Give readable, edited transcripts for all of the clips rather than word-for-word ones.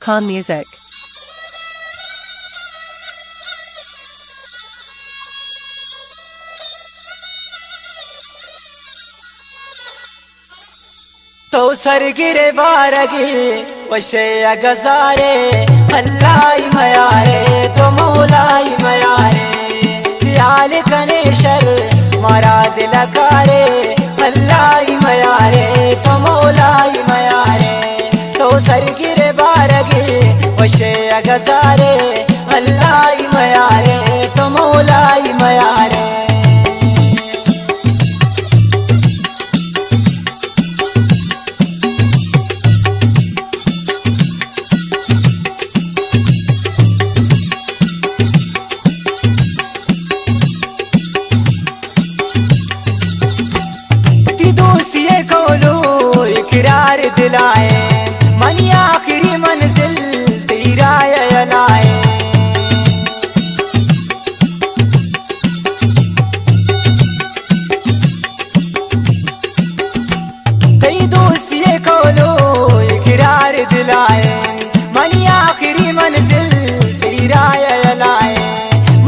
Farhan Music. तो सरगिरे बारगी वशे गजारे अल्लाई मयारे तो मौलाई मयारे दियाल कनेशर मारा दिल कारे अल्लाई मयारे तो मौलाई मयारे तो सरगिरे बारगी वशे गजारे अल्लाई मयारे तो मौलाई मयारे इकरार दिलाए मनी आखिरी मंजिल तेरा लाए कई दोस्ती कोलो इकरार दिलाए मनी आखिरी मंजिल तेरा लाए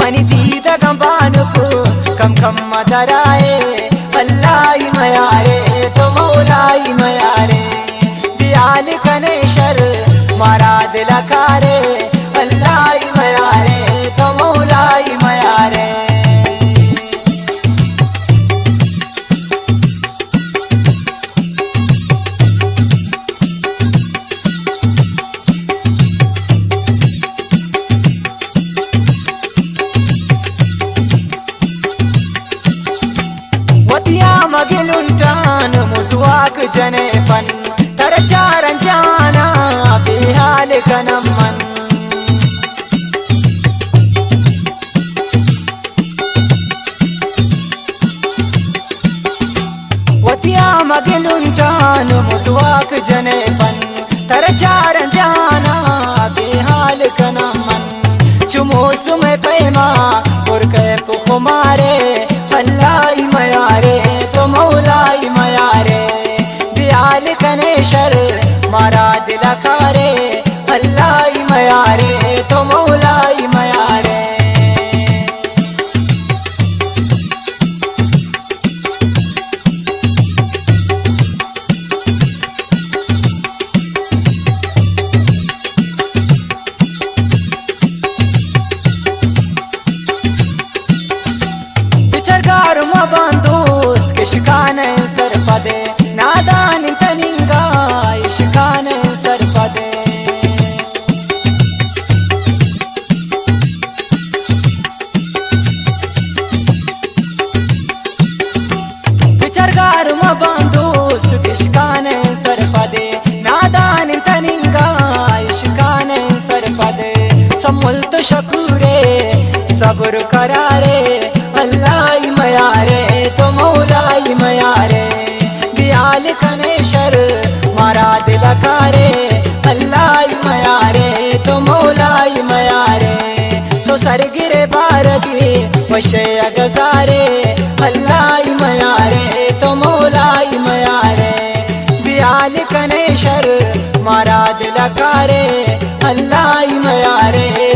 मनी दीद गंबान को कम कम मदराए अल्लाई मयारे तो मौलाई मयारे दियाल कनेशर मारा दिल कारे अल्लाई मयारे तो मौलाई मयारे मगिलुंटान मुजुआक जने पन तर चारन जाना बेहाल कनमन वतिया मगिलुंटान मुजुआक जने पन तर चारन जाना बेहाल कनमन चुमोस में पैमा और के पुमारे अल्लाई मयारे तो मौलाई मयारे दियाल कनेशर मारा दिल कारे अल्लाई मयारे तो मौलाई मयारे शिकाने सर पदे नादान तनिंगा शिकाने सर पदे विचरगार मबांदोस्त शिकाने सर पदे नादान तनिंगा शिकाने सर पदे समुल्त शकूरे सब्र करारे अल्लाई मयारे तो मौलाई मयारे दियाल कनेशर मारा दिल कारे अल्लाई मयारे तो मौलाई मयारे तो सरगिरे बारगी वशे गजारे अल्लाई मयारे तो मौलाई मयारे दियाल कनेशर मारा दिल कारे अल्लाई मयारे